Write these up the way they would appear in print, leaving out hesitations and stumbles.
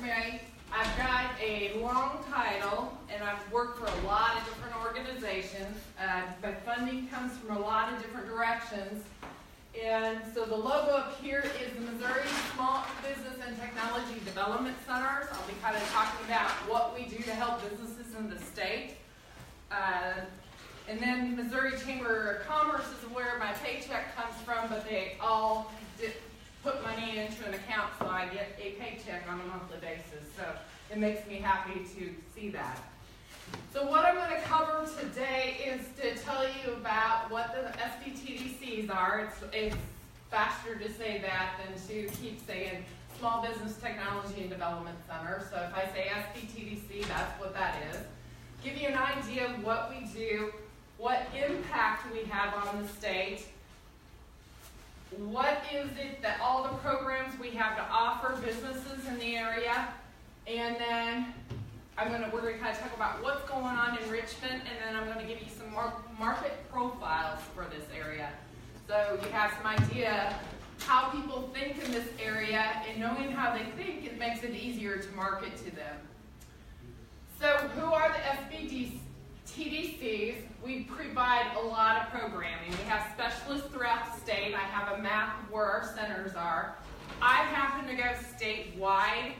me, I've got a long title, and I've worked for a lot of different organizations. My funding comes from a lot of different directions. And so the logo up here is the Missouri Small Business and Technology Development Centers. I'll be kind of talking about what we do to help businesses in the state. And then Missouri Chamber of Commerce is where my paycheck comes from, but they all put money into an account, so I get a paycheck on a monthly basis. So it makes me happy to see that. So what I'm going to cover today is to tell you about what the SBTDCs are. It's faster to say that than to keep saying Small Business Technology and Development Center. So if I say SBTDC, that's what that is. Give you an idea of what we do, what impact we have on the state, what is it that all the programs we have to offer businesses in the area, and then we're going to kind of talk about what's going on in Richmond, and then I'm going to give you some market profiles for this area. So you have some idea how people think in this area, and knowing how they think, it makes it easier to market to them. So who are the SBTDCs? We provide a lot of programming. We have specialists throughout the state. I have a map of where our centers are. I happen to go statewide.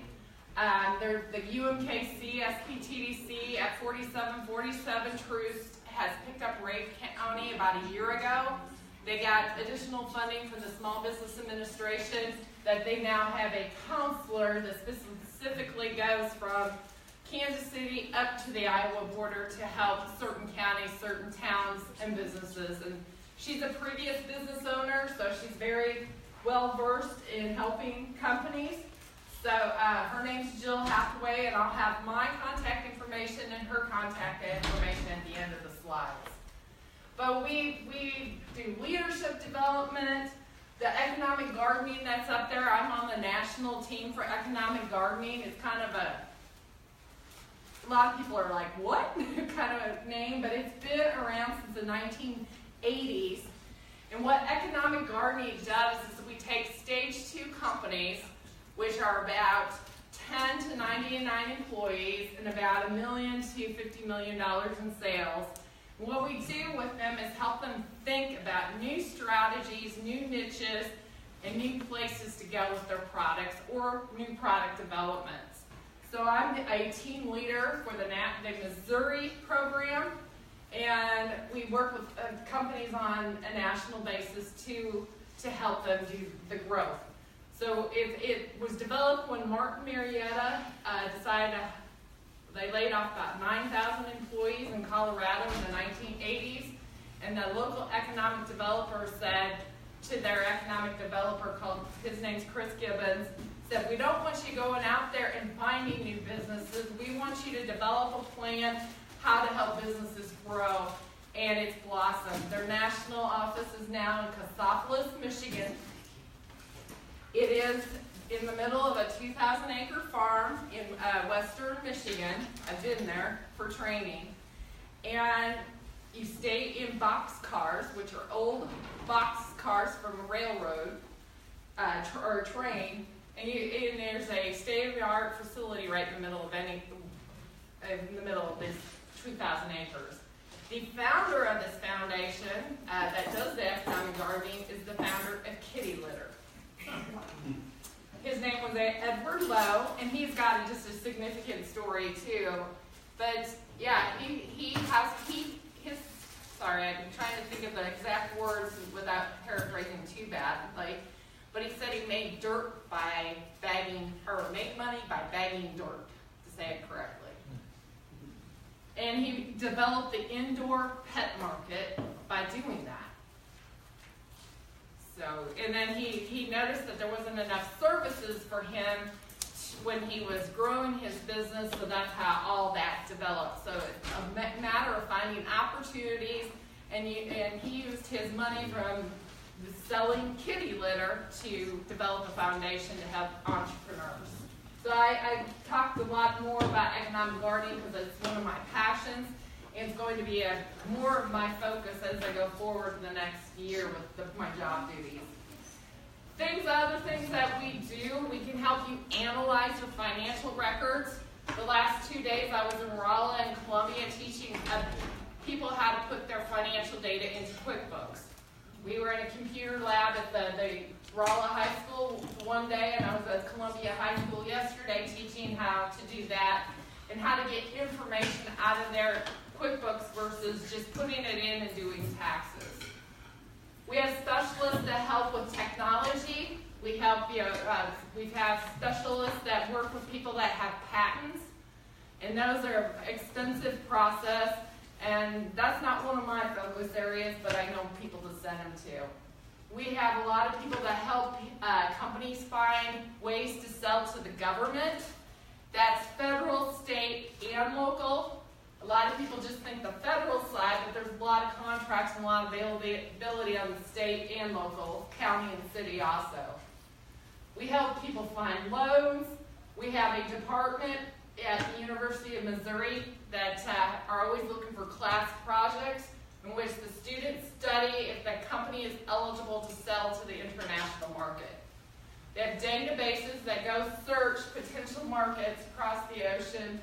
There's the UMKC, SBTDC at 4747 Troost has picked up Ray County about a year ago. They got additional funding from the Small Business Administration that they now have a counselor that specifically goes from Kansas City up to the Iowa border to help certain counties, certain towns, and businesses. And she's a previous business owner, so she's very well versed in helping companies. So her name's Jill Hathaway, and I'll have my contact information and her contact information at the end of the slides. But we do leadership development, the economic gardening that's up there. I'm on the national team for economic gardening. It's kind of a lot of people are like, what? kind of a name, but it's been around since the 1980s. And what economic gardening does is we take stage 2 companies, which are about 10 to 99 employees and about $1 million to $50 million in sales. And what we do with them is help them think about new strategies, new niches, and new places to go with their products or new product developments. So I'm a team leader for the Missouri program, and we work with companies on a national basis to help them do the growth. So it was developed when Martin Marietta decided they laid off about 9,000 employees in Colorado in the 1980s, and the local economic developer said to their economic developer, his name's Chris Gibbons, said, we don't want you going out there and finding new businesses. We want you to develop a plan how to help businesses grow, and it's blossomed. Their national office is now in Cassopolis, Michigan. It is in the middle of a 2,000-acre farm in western Michigan. I've been there for training. And you stay in box cars, which are old box cars from a railroad or a train. And there's a state-of-the-art facility right in the middle of this 2,000 acres. The founder of this foundation that does the economic gardening is the founder of Kitty Litter. His name was Edward Lowe, and he's got just a significant story too. But yeah, sorry, I'm trying to think of the exact words without paraphrasing too badly. But he said he made dirt by bagging, or made money by bagging dirt, to say it correctly. And he developed the indoor pet market by doing that. So, and then he noticed that there wasn't enough services for him when he was growing his business, so that's how all that developed. So it's a matter of finding opportunities, and he used his money from selling kitty litter to develop a foundation to help entrepreneurs. So I talked a lot more about economic gardening because it's one of my passions, and it's going to be more of my focus as I go forward in the next year with my job duties. Other things that we do, we can help help you analyze your financial records. The last 2 days I was in Rolla and Columbia teaching people how to put their financial data into QuickBooks. We were in a computer lab at the Rolla High School one day, and I was at Columbia High School yesterday teaching how to do that and how to get information out of their QuickBooks versus just putting it in and doing taxes. We have specialists that help with technology. We have specialists that work with people that have patents, and those are an expensive process, and that's not one of my focus areas, but I know people to send them to. We have a lot of people that help companies find ways to sell to the government. That's federal, state, and local. A lot of people just think the federal side, but there's a lot of contracts and a lot of availability on the state and local, county and city also. We help people find loans. We have a department at the University of Missouri that are always looking for class projects in which the students study if the company is eligible to sell to the international market. They have databases that go search potential markets across the ocean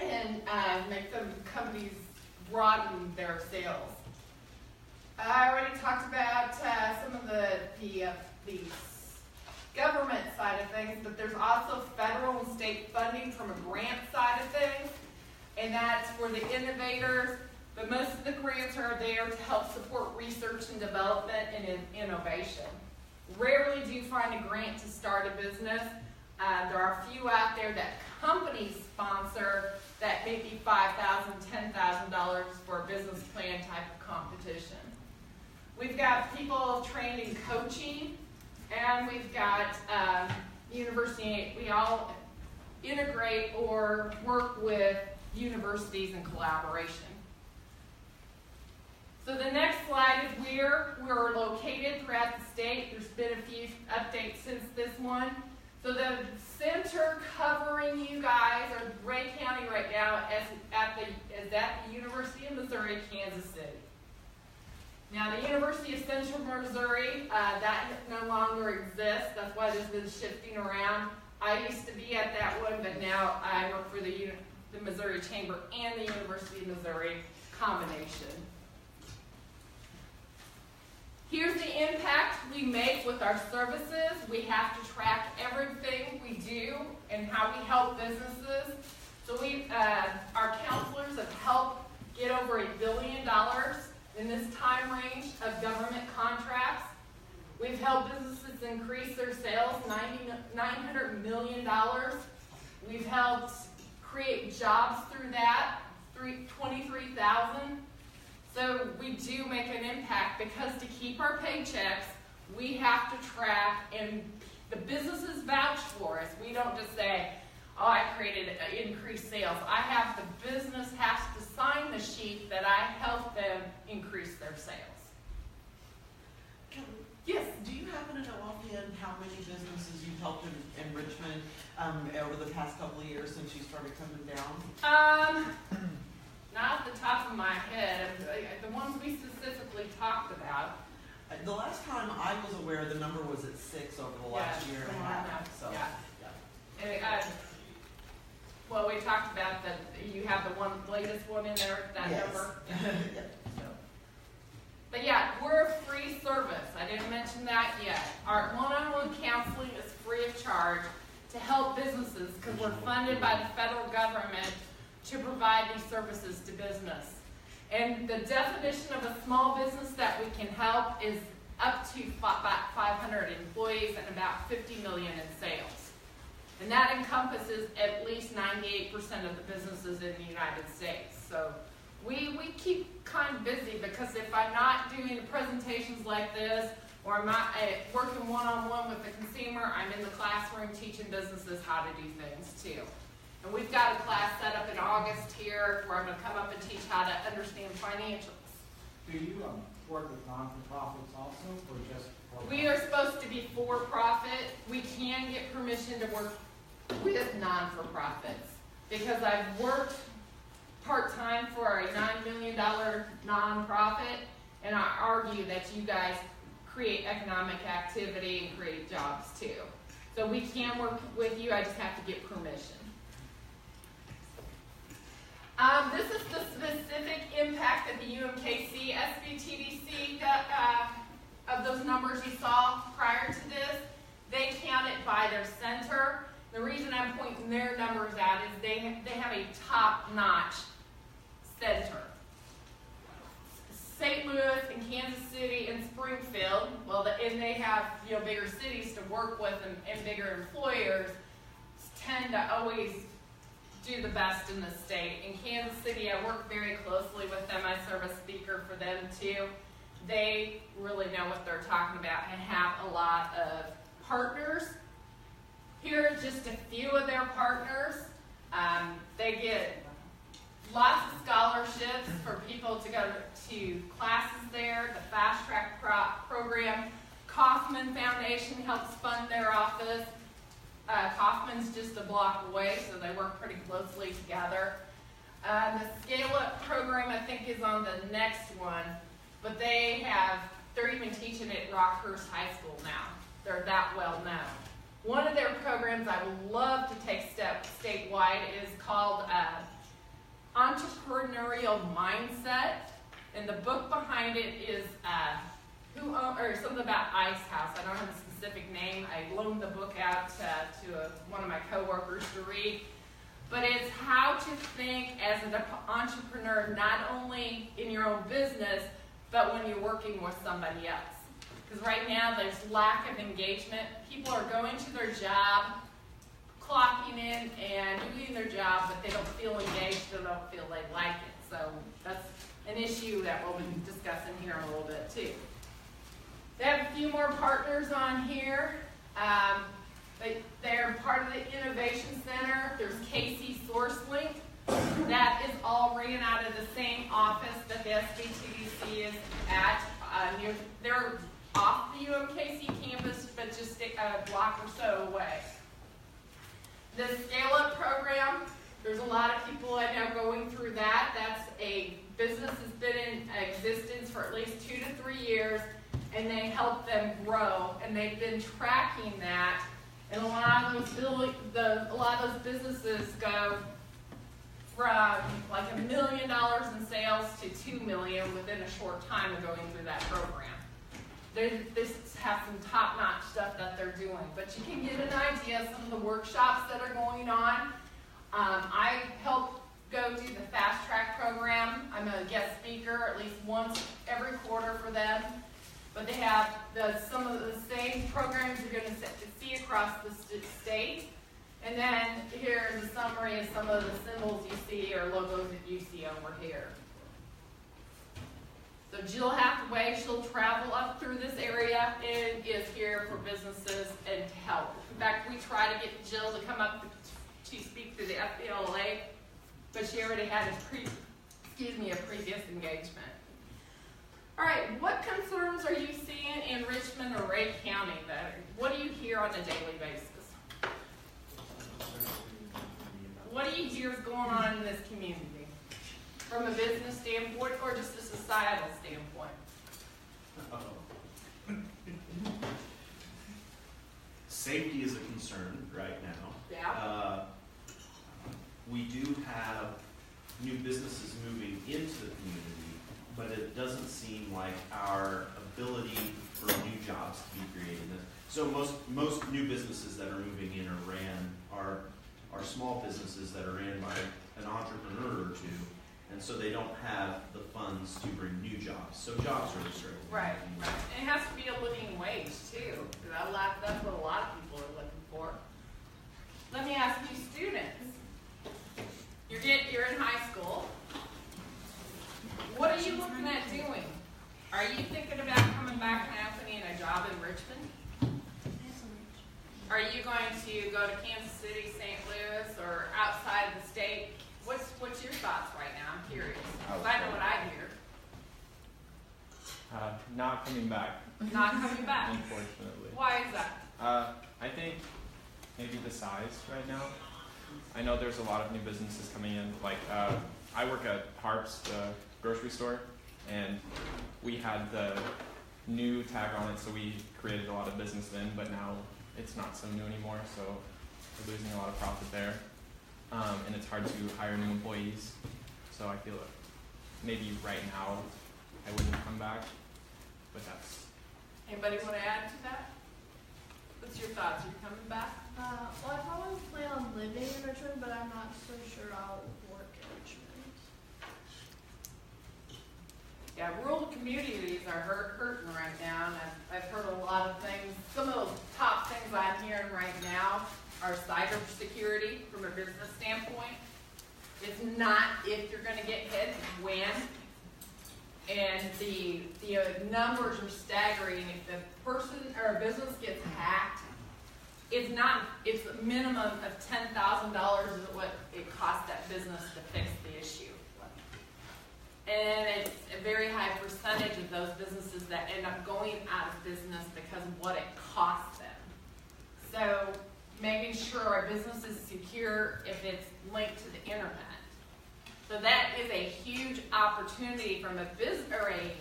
and make them companies broaden their sales. I already talked about some of the government side of things, but there's also federal and state funding from a grant side of things, and that's for the innovators, but most of the grants are there to help support research and development and innovation. Rarely do you find a grant to start a business. There are a few out there that companies sponsor that may be $5,000, $10,000 for a business plan type of competition. We've got people trained in coaching, and we've got university. We all integrate or work with universities in collaboration. So the next slide is where we're located throughout the state. There's been a few updates since this one. So the center covering you guys are Ray County right now is at the University of Missouri, Kansas City. Now the University of Central Missouri, that no longer exists. That's why there's been shifting around. I used to be at that one, but now I work for the Missouri Chamber and the University of Missouri combination. Here's the impact we make with our services. We have to track everything we do and how we help businesses. So our counselors have helped get over $1 billion in this time range of government contracts. We've helped businesses increase their sales $900 million. We've helped create jobs through that, 23,000. So we do make an impact because to keep our paychecks, we have to track, and the businesses vouch for us. We don't just say, oh, I created increased sales. The business has to sign the sheet that I help them increase their sales. Yes? Do you happen to know offhand how many businesses you've helped in Richmond over the past couple of years since you started coming down? Not off the top of my head. The ones we specifically talked about. The last time I was aware, the number was at 6 over the last year and a half. So, yeah. Well, we talked about that. You have the latest one in there, that number. Yeah. But yeah, we're a free service. I didn't mention that yet. Our one-on-one counseling is free of charge to help businesses because we're funded by the federal government to provide these services to business. And the definition of a small business that we can help is up to 500 employees and about 50 million in sales. And that encompasses at least 98% of the businesses in the United States. So we keep kind of busy because if I'm not doing presentations like this, or I'm not working one-on-one with the consumer, I'm in the classroom teaching businesses how to do things too. And we've got a class set up in August here where I'm going to come up and teach how to understand financials. Do you work with non-for-profits also, or just for-profit? We are supposed to be for-profit. We can get permission to work with non-for-profits because I've worked part-time for a $9 million nonprofit, and I argue that you guys create economic activity and create jobs too. So we can work with you, I just have to get permission. This is the specific impact that the UMKC SBTDC of those numbers you saw prior to this. They count it by their center. The reason I'm pointing their numbers out is they have a top-notch center. St. Louis and Kansas City and Springfield, and they have bigger cities to work with and bigger employers, tend to always do the best in the state. In Kansas City, I work very closely with them. I serve as speaker for them too. They really know what they're talking about and have a lot of partners. Here are just a few of their partners. They get lots of scholarships for people to go to classes there. The Fast Track program, Kaufman Foundation helps fund their office. Kaufman's just a block away, so they work pretty closely together. The Scale Up program, I think, is on the next one, but they're even teaching it at Rockhurst High School now. They're that well known. One of their programs I would love to take statewide is called Entrepreneurial Mindset, and the book behind it is something about Ice House. I don't have a specific name. I loaned the book out to one of my coworkers to read. But it's how to think as an entrepreneur, not only in your own business, but when you're working with somebody else. Because right now there's lack of engagement. People are going to their job, clocking in and doing their job, but they don't feel engaged, they don't feel they like it. So that's an issue that we'll be discussing here in a little bit too. They have a few more partners on here. They're part of the Innovation Center. There's KC SourceLink. That is all ran out of the same office that the SBTDC is at. They're off the UMKC campus, but just a block or so away. The Scale Up program, there's a lot of people I know going through that. That's a business that's been in existence for at least 2 to 3 years, and they help them grow, and they've been tracking that. And a lot of those businesses go from like $1 million in sales to $2 million within a short time of going through that program. This has some top-notch stuff that they're doing, but you can get an idea of some of the workshops that are going on. I help go do the Fast Track program. I'm a guest speaker at least once every quarter for them. But they have some of the same programs you're going to see across the state. And then here is a summary of some of the symbols you see or logos that you see over here. So Jill Hathaway, she'll travel up through this area and is here for businesses and to help. In fact, we try to get Jill to come up to speak to the FBLA, but she already had a previous engagement. All right, what concerns are you seeing in Richmond or Ray County? What do you hear on a daily basis? What do you hear is going on in this community? From a business standpoint or just a societal standpoint? Safety is a concern right now. Yeah. We do have new businesses moving into the community, but it doesn't seem like our ability for new jobs to be created. So most new businesses that are moving in or ran are small businesses that are ran by an entrepreneur or two, and so they don't have the funds to bring new jobs. So jobs are struggling. Right. And it has to be a living wage too. That's what a lot of people are looking for. Let me ask you, students. You're in high school. What are you looking at doing? Are you thinking about coming back and opening a job in Richmond? Are you going to go to Kansas City, St. Louis, or outside the state? What's your thoughts right now? I'm curious. I know what I hear. Not coming back. Not coming back. Unfortunately. Why is that? I think maybe the size right now. I know there's a lot of new businesses coming in. Like I work at Harps, the grocery store, and we had the new tag on it, so we created a lot of business then. But now it's not so new anymore, so we're losing a lot of profit there. And it's hard to hire new employees. So I feel like maybe right now I wouldn't come back, but that's... Anybody want to add to that? What's your thoughts? Are you coming back? Well, I probably plan on living in Richmond, but I'm not so sure I'll work in Richmond. Yeah, rural communities are hurting right now, and I've heard a lot of things. Some of those top things I'm hearing right now are cybersecurity from a business standpoint. It's not if you're going to get hit, it's when. And the numbers are staggering. If the person or a business gets hacked, it's a minimum of $10,000 is what it costs that business to fix the issue. And it's a very high percentage of those businesses that end up going out of business because of what it costs them. So making sure our business is secure if it's linked to the internet. So that is a huge opportunity from a business or a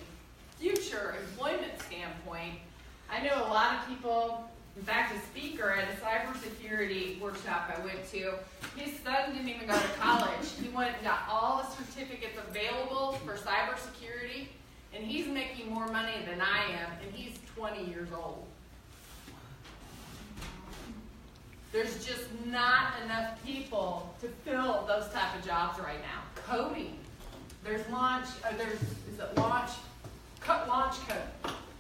future employment standpoint. I know a lot of people, in fact, a speaker at a cybersecurity workshop I went to, his son didn't even go to college. He went and got all the certificates available for cybersecurity, and he's making more money than I am, and he's 20 years old. There's just not enough people to fill those type of jobs right now. Coding. There's launch code.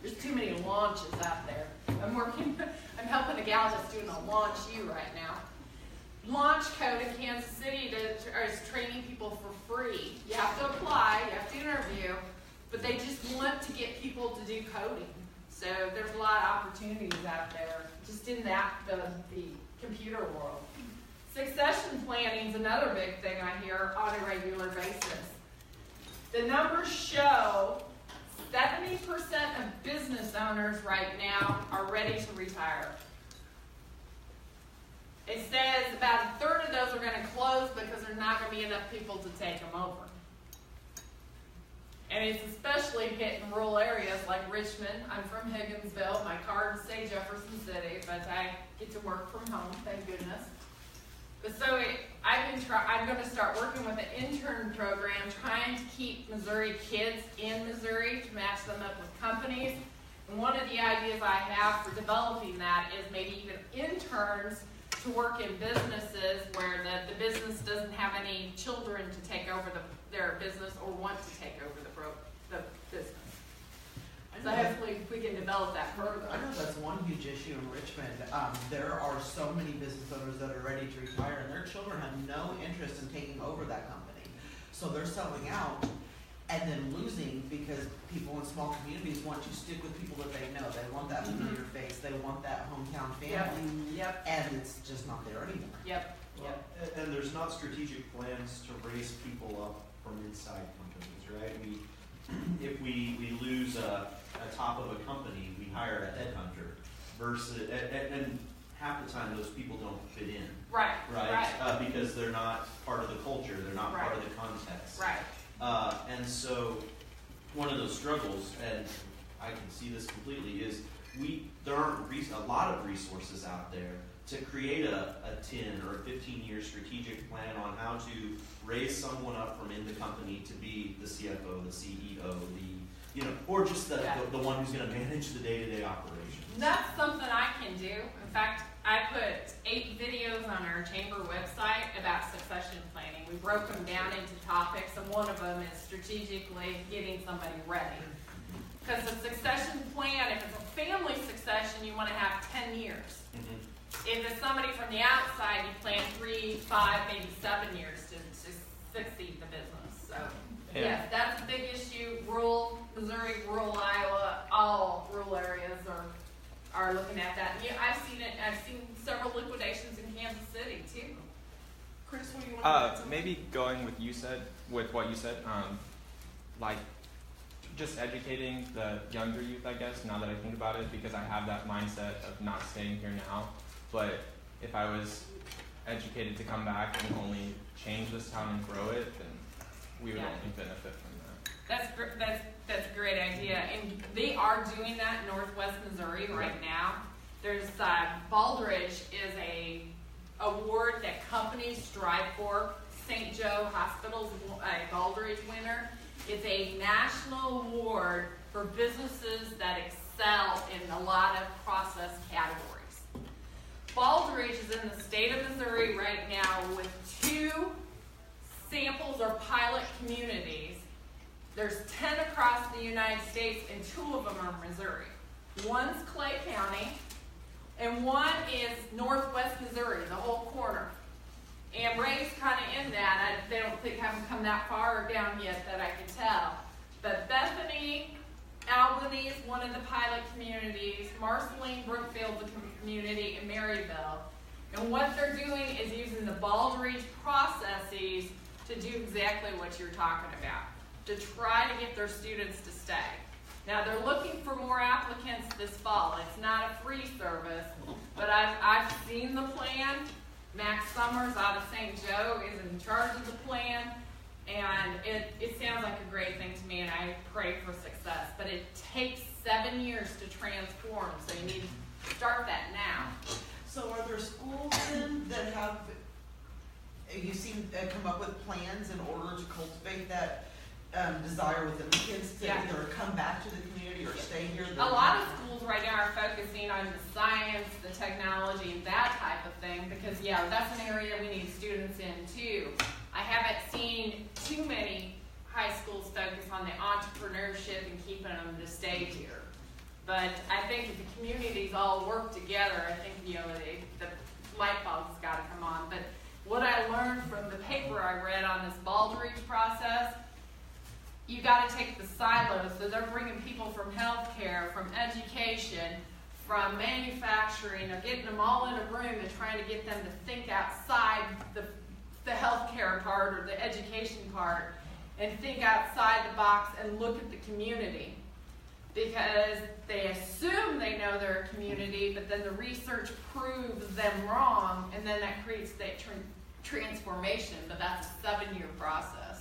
There's too many launches out there. I'm helping a gal that's doing a launch U right now. Launch code in Kansas City is training people for free. You have to apply, you have to interview, but they just want to get people to do coding. So there's a lot of opportunities out there, just in the computer world. Succession planning is another big thing I hear on a regular basis. The numbers show 70% of business owners right now are ready to retire. It says about a third of those are going to close because there's not going to be enough people to take them over. And it's especially hit in rural areas like Richmond. I'm from Higginsville. My cards say Jefferson City, but I get to work from home, thank goodness. But so I'm going to start working with an intern program trying to keep Missouri kids in Missouri to match them up with companies. And one of the ideas I have for developing that is maybe even interns to work in businesses where the business doesn't have any children to take over their business or want to take over the business. So hopefully we can develop that further. I know that's one huge issue in Richmond. There are so many business owners that are ready to retire, and their children have no interest in taking over that company. So they're selling out and then losing because people in small communities want to stick with people that they know. They want that familiar face. They want that hometown family. Yep. And it's just not there anymore. Yep. Well, and there's not strategic plans to raise people up from inside companies, right? If we lose a top of a company, we hire a headhunter versus, and half the time those people don't fit in. Right. Because they're not part of the culture, they're not part of the context. Right. And so one of those struggles, and I can see this completely, is there aren't a lot of resources out there to create a 10 or a 15-year strategic plan on how to raise someone up from in the company to be the CFO, the CEO, or just the one who's going to manage the day-to-day operations. That's something I can do. In fact, I put 8 videos on our chamber website about succession planning. We broke them down into topics, and one of them is strategically getting somebody ready. Because the succession plan, if it's a family succession, you want to have 10 years. Mm-hmm. If it's somebody from the outside, you plan 3, 5, maybe 7 years to succeed the business. So, yes, that's a big issue. Rural Missouri, rural Iowa, all rural areas are looking at that. Yeah, I've seen it. I've seen several liquidations in Kansas City too. Chris, what do you want to say? Maybe going with what you said, like just educating the younger youth, I guess, now that I think about it, because I have that mindset of not staying here now. But if I was educated to come back and only change this town and grow it, then we would only benefit from that. That's a great idea. And they are doing that in Northwest Missouri right now. There's Baldridge is a award that companies strive for. St. Joe Hospital's a Baldridge winner. It's a national award for businesses that excel in a lot of process categories. Baldridge is in the state of Missouri right now with 2 samples or pilot communities. There's 10 across the United States, and 2 of them are Missouri. One's Clay County, and one is Northwest Missouri, the whole corner. And Ray's kind of in that. They don't think haven't come that far down yet that I can tell. But Bethany, Albany is one of the pilot communities. Marceline, Brookfield's a community, and Maryville. And what they're doing is using the Baldridge processes to do exactly what you're talking about, to try to get their students to stay. Now they're looking for more applicants this fall. It's not a free service, but I've seen the plan. Max Summers out of St. Joe is in charge of the plan, and it sounds like a great thing to me, and I pray for success. But it takes 7 years to transform, so you need to start that now. So are there schools then that have, you seem to come up with plans in order to cultivate that desire within the kids to either come back to the community or stay here? A lot of schools right now are focusing on the science, the technology, and that type of thing because, that's an area we need students in too. I haven't seen too many high schools focus on the entrepreneurship and keeping them to stay here. But I think if the communities all work together, I think, the light bulb's got to come on. But what I learned from the paper I read on this Baldridge process, you got to take the silos. So they're bringing people from healthcare, from education, from manufacturing. They're getting them all in a room and trying to get them to think outside the healthcare part or the education part and think outside the box and look at the community. Because they assume they know their community, but then the research proves them wrong, and then that creates that transformation. But that's a 7-year process.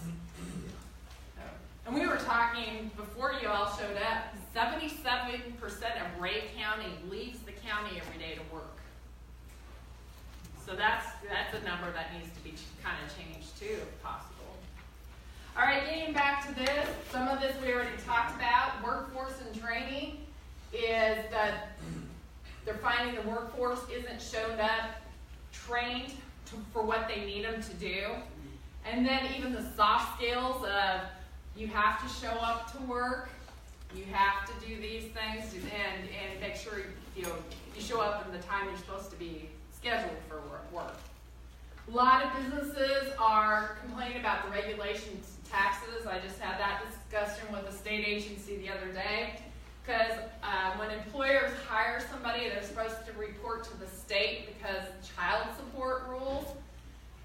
And we were talking before you all showed up, 77% of Ray County leaves the county every day to work. So that's a number that needs to be kind of changed too, if possible. All right, getting back to this, some of this we already talked about. Workforce and training is that they're finding the workforce isn't showed up trained for what they need them to do. And then even the soft skills of you have to show up to work, you have to do these things, and make sure you show up in the time you're supposed to be scheduled for work. A lot of businesses are complaining about the regulations and taxes. I just had that discussion with a state agency the other day. Because when employers hire somebody, they're supposed to report to the state because child support rules.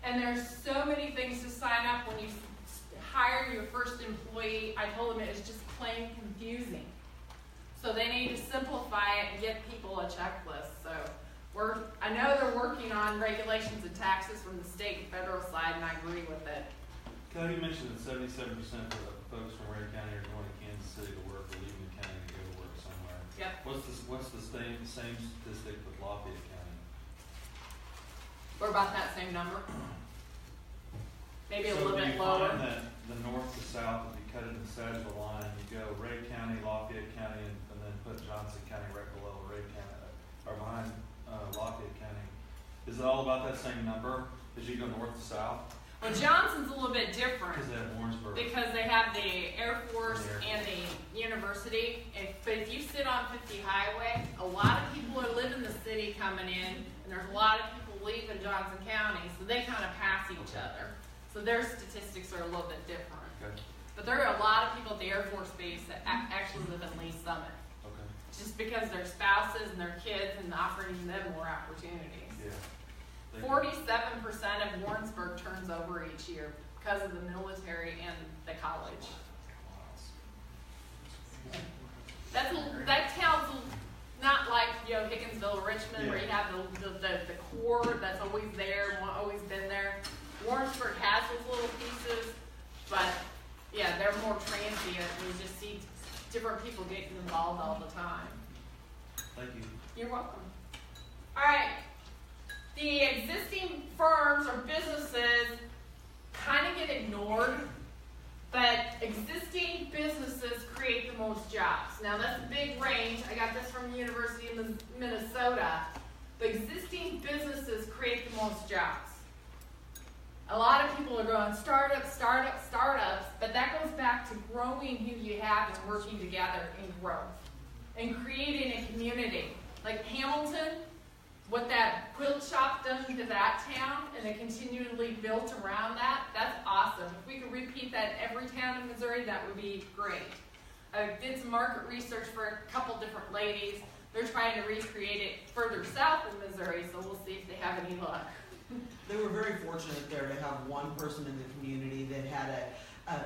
And there's so many things to sign up when you hire your first employee. I told them it was just plain confusing. So they need to simplify it and give people a checklist. So I know they're working on regulations and taxes from the state and federal side, and I agree with it. Kelly, you mentioned that 77% of the folks from Ray County are going to Kansas City to work or leaving the county to go to work somewhere. Yep. What's the same statistic with Lafayette County? We're about that same number. Maybe a little bit So do you lower. find that the north to south, if you cut it in the sagittal line, you go Ray County, Lafayette County, and then put Johnson County right below Ray County, or behind Lafayette County. Is it all about that same number as you go north to south? Well, Johnson's a little bit different. Because they have Warrensburg. Because they have the Air Force and the university. But if you sit on 50 Highway, a lot of people are living the city coming in, and there's a lot of people leaving Johnson County, so they kind of pass each other. So their statistics are a little bit different. Okay. But there are a lot of people at the Air Force Base that actually live in Lee Summit. Okay. Just because their spouses and their kids and offering them more opportunities. Yeah. 47% of Warrensburg turns over each year because of the military and the college. That town's not like Higginsville or Richmond where you have the core that's always there, always been there. Warrensburg has those little pieces, but they're more transient. You just see different people getting involved all the time. Thank you. You're welcome. Alright, the existing firms or businesses kind of get ignored, but existing businesses create the most jobs. Now that's a big range. I got this from the University of Minnesota. The existing businesses create the most jobs. A lot of people are going startups, but that goes back to growing who you have and working together in growth and creating a community. Like Hamilton, what that quilt shop done to that town, and it continually built around that, that's awesome. If we could repeat that in every town in Missouri, that would be great. I did some market research for a couple different ladies. They're trying to recreate it further south in Missouri, so we'll see if they have any luck. They were very fortunate there to have one person in the community that had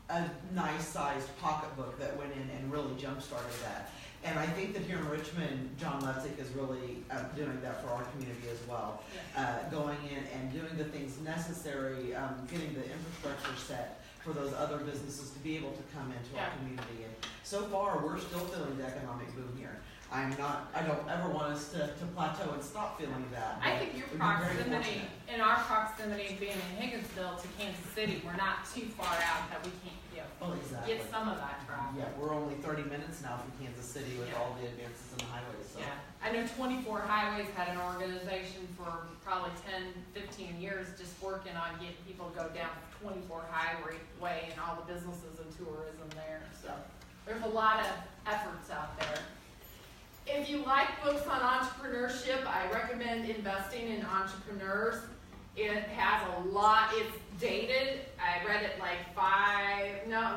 a nice-sized pocketbook that went in and really jump-started that. And I think that here in Richmond, John Letzick is really doing that for our community as well. Yeah. Going in and doing the things necessary, getting the infrastructure set for those other businesses to be able to come into our community. And so far, we're still feeling the economic boom here. I don't ever want us to plateau and stop feeling that. I think your proximity, and our proximity being in Higginsville to Kansas City, we're not too far out that we can't exactly. get some of that traffic. Yeah, we're only 30 minutes now from Kansas City with all the advances in the highways. So. Yeah, I know 24 Highways had an organization for probably 10, 15 years just working on getting people to go down 24 Highway and all the businesses and tourism there. So there's a lot of efforts out there. If you like books on entrepreneurship, I recommend Investing in Entrepreneurs. It has a lot, it's dated. I read it like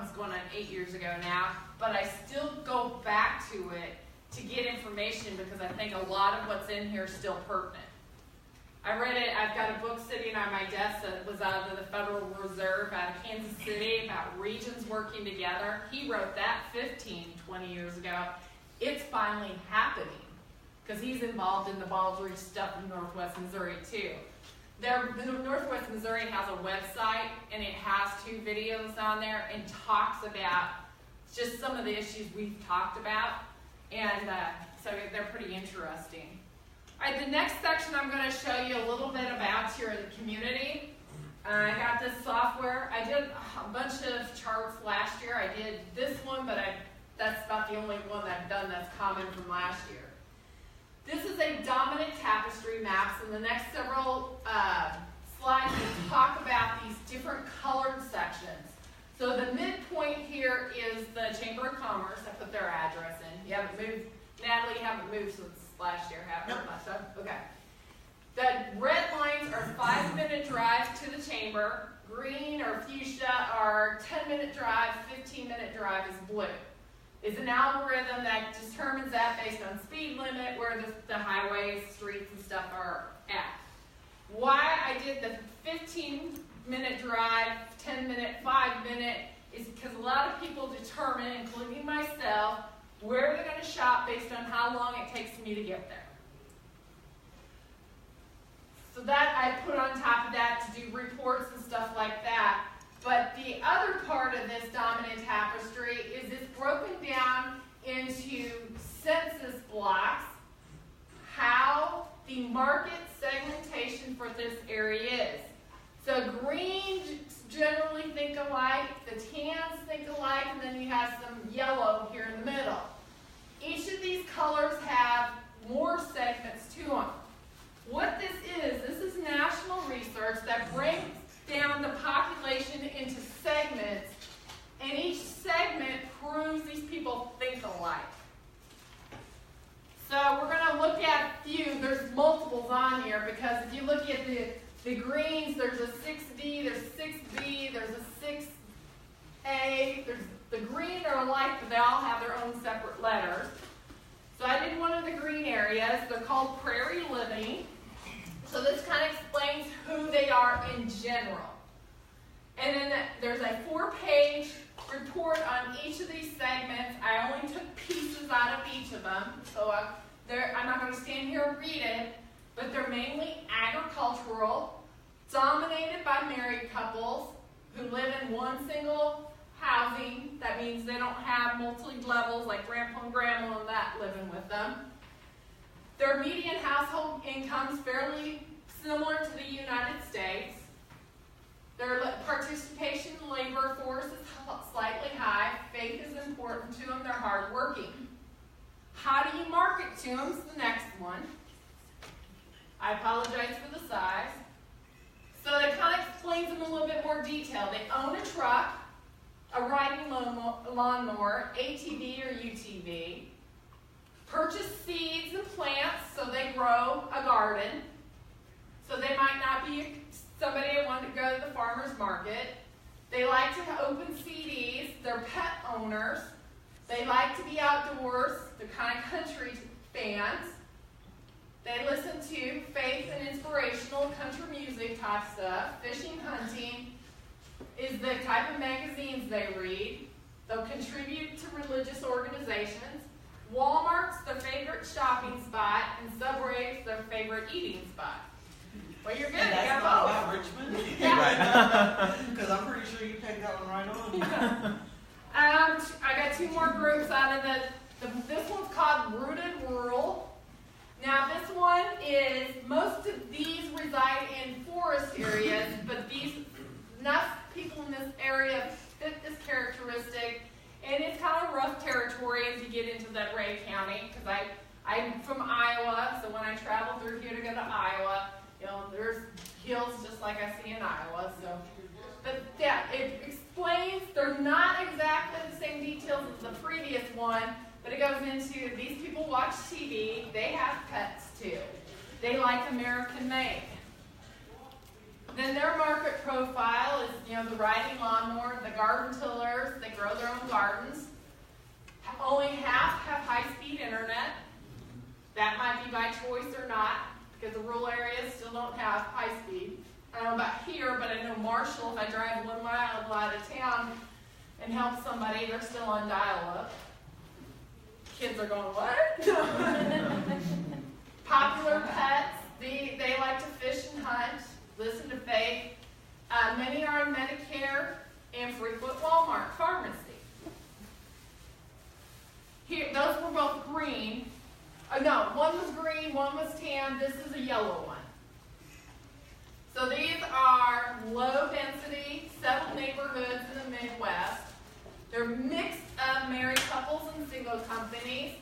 it's going on 8 years ago now, but I still go back to it to get information because I think a lot of what's in here is still pertinent. I read it, I've got a book sitting on my desk that was out of the Federal Reserve out of Kansas City about regions working together. He wrote that 15, 20 years ago. It's finally happening because he's involved in the Baldrige stuff in Northwest Missouri too. The Northwest Missouri has a website and it has 2 videos on there and talks about just some of the issues we've talked about, and so they're pretty interesting. All right, the next section I'm going to show you a little bit about here in the community. I got this software. I did a bunch of charts last year. I did this one, but that's about the only one I've done that's common from last year. This is a dominant tapestry maps, and the next several slides will talk about these different colored sections. So the midpoint here is the Chamber of Commerce. I put their address in. You haven't moved, Natalie, you haven't moved since last year, have you? Nope. Okay. The red lines are 5-minute drive to the chamber. Green or fuchsia are 10-minute drive. 15-minute drive is blue. Is an algorithm that determines that based on speed limit, where the highways, streets, and stuff are at. Why I did the 15-minute drive, 10-minute, 5-minute is because a lot of people determine, including myself, where they're going to shop based on how long it takes me to get there. So that I put on top of that to do reports and stuff like that. But the other part of this dominant tapestry is it's broken down into census blocks, how the market segmentation for this area is. So greens generally think alike, the tans think alike, and then you have some yellow here in the middle. Each of these colors have more segments to them. What this is national research that brings down the population into segments, and each segment proves these people think alike. So we're going to look at a few. There's multiples on here because if you look at the greens, there's a 6D, there's 6B, there's a 6A. The green are alike, but they all have their own separate letters. So I did one of the green areas. They're called Prairie Living. So this kind of explains who they are in general. And then there's a 4-page report on each of these segments. I only took pieces out of each of them. So I'm not going to stand here and read it, but they're mainly agricultural, dominated by married couples who live in one single housing. That means they don't have multi-levels like grandpa and grandma and that living with them. Their median household income is fairly similar to the United States. Their participation in labor force is slightly high. Faith is important to them. They're hardworking. How do you market to them is the next one. I apologize for the size. So that kind of explains them in a little bit more detail. They own a truck, a riding lawnmower, ATV or UTV, purchase seeds and plants so they grow a garden. So they might not be somebody that wanted to go to the farmer's market. They like to open CDs. They're pet owners. They like to be outdoors. They're kind of country fans. They listen to faith and inspirational country music type stuff. Fishing, hunting is the type of magazines they read. They'll contribute to religious organizations. Walmart's their favorite shopping spot, and Subway's their favorite eating spot. Well, you're good. And that's you got not both. about Richmond? Yeah. Because I'm pretty sure you take that one right on. Yeah. I got two more groups out of this one's called Rooted Rural. Now this one is, most of these reside in forest areas, but enough people in this area fit this characteristic, and it's kind of rough territory as you get into that Ray County, because I'm from Iowa, so when I travel through here to go to Iowa, there's hills just like I see in Iowa, so. But yeah, it explains, they're not exactly the same details as the previous one, but it goes into, these people watch TV, they have pets too. They like American made. Then their market profile is, the riding lawnmower, the garden tillers, they grow their own gardens. Only half have high-speed internet. That might be by choice or not, because the rural areas still don't have high speed. I don't know about here, but I know Marshall, if I drive 1 mile out of town and help somebody, they're still on dial-up. Kids are going, what? Popular pets, they like to fish and hunt, listen to faith. Many are on Medicare and frequent Walmart pharmacy. Here, those were both green. No, one was green, one was tan. This is a yellow one. So these are low density, settled neighborhoods in the Midwest. They're mixed of married couples and single companies.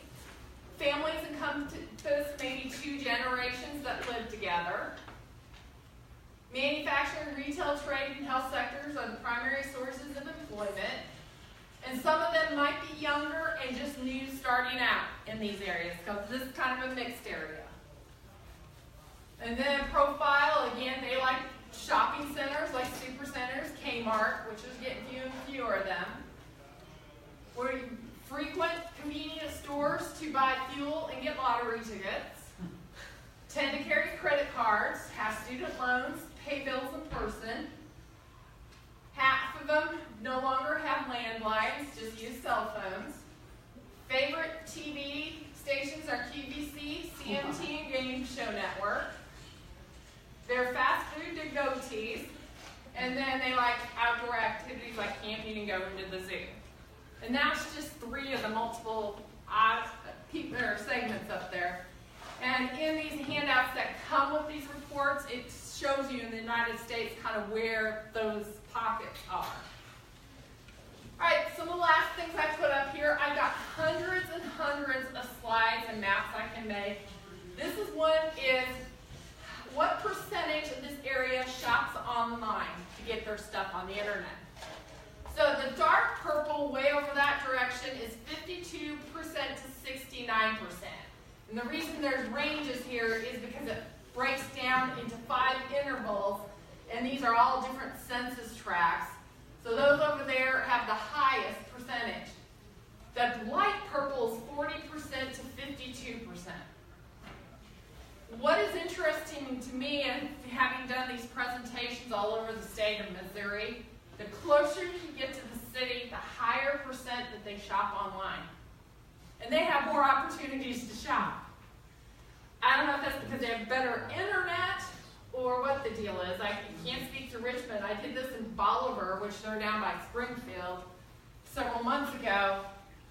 Families encompass maybe 2 generations that live together. Manufacturing, retail, trade, and health sectors are the primary sources of employment. And some of them might be younger and just new starting out in these areas, because this is kind of a mixed area. And then profile, again, they like shopping centers like super centers, Kmart, which is getting fewer and fewer of them. Where you frequent convenience stores to buy fuel and get lottery tickets. Tend to carry credit cards, have student loans, pay bills in person. Half of them no longer have landlines, just use cell phones. Favorite TV stations are QVC, CMT, and Game Show Network. They're fast food to go-tos, and then they like outdoor activities like camping and going to the zoo. And that's just 3 of the multiple segments up there. And in these handouts that come with these reports, it shows you in the United States kind of where those pockets are. All right, some of the last things I put up here, I've got hundreds and hundreds of slides and maps I can make. This is what percentage of this area shops online to get their stuff on the internet. So the dark purple way over that direction is 52% to 69%. And the reason there's ranges here is because it breaks down into 5 intervals, and these are all different census tracts. So those over there have the highest percentage. The light purple is 40% to 52%. What is interesting to me, and having done these presentations all over the state of Missouri, the closer you get to the city, the higher percent that they shop online. And they have more opportunities to shop. I don't know if that's because they have better internet or what the deal is. I can't speak to Richmond. I did this in Bolivar, which they're down by Springfield, several months ago,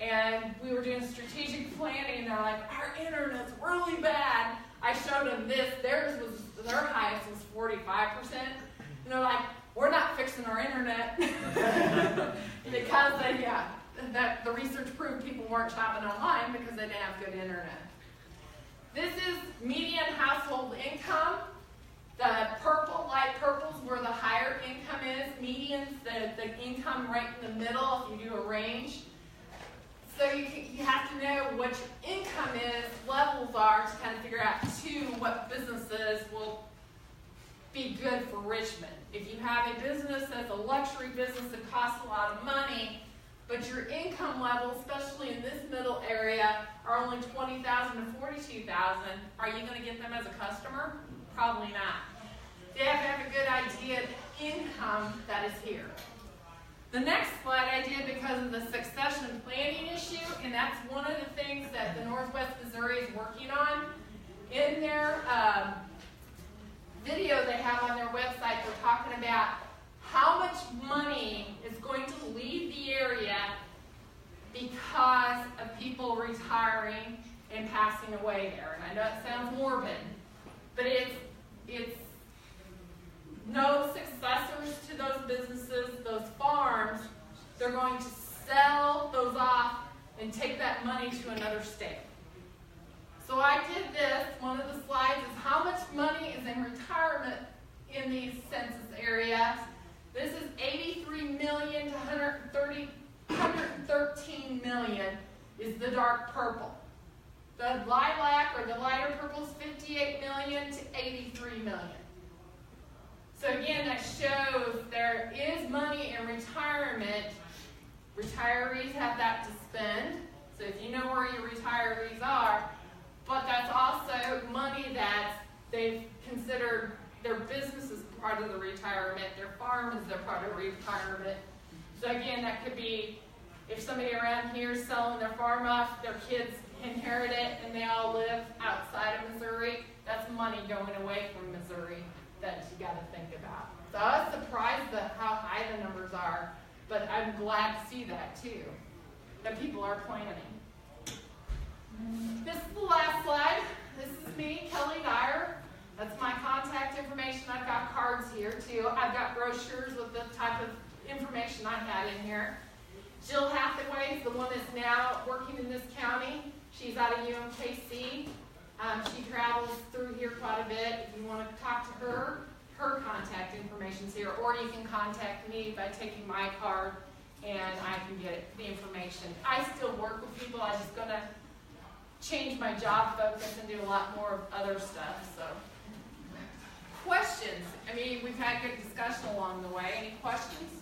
and we were doing strategic planning, and they're like, our internet's really bad. I showed them this, their highest was 45%, and they're like, we're not fixing our internet. Because the research proved people weren't shopping online because they didn't have good internet. This is median household income. The purple, light purples, where the higher income is. Median's the income right in the middle if you do a range. So you have to know what your income is, levels are, to kind of figure out, too, what businesses will be good for Richmond. If you have a business that's a luxury business that costs a lot of money, but your income level, especially in this middle area, are only $20,000 to $42,000, are you going to get them as a customer? Probably not. They have to have a good idea of the income that is here. The next slide I did because of the succession planning issue, and that's one of the things that the Northwest Missouri is working on. In their video they have on their website, they're talking about how much money is going to leave the area because of people retiring and passing away there. And I know it sounds morbid, but it's no successors to those businesses, those farms. They're going to sell those off and take that money to another state. So I did this. One of the slides is how much money is in retirement in these census areas. This is 83 million to 113 million is the dark purple. The lilac or the lighter purple is 58 million to 83 million. So again, that shows there is money in retirement. Retirees have that to spend. So if you know where your retirees are, but that's also money that they've considered their business is part of the retirement, their farm is their part of retirement. So again, that could be if somebody around here is selling their farm off, their kids inherit it, and they all live outside of Missouri, that's money going away from Missouri that you got to think about. So I was surprised at how high the numbers are, but I'm glad to see that too, that people are planning. This is the last slide. This is me, Kelly Dyer. That's my contact information. I've got cards here too. I've got brochures with the type of information I had in here. Jill Hathaway is the one that's now working in this county. She's out of UMKC. She travels through here quite a bit. If you want to talk to her, her contact information's here, or you can contact me by taking my card and I can get the information. I still work with people. I'm just going to change my job focus and do a lot more of other stuff. So, questions? I mean, we've had good discussion along the way. Any questions?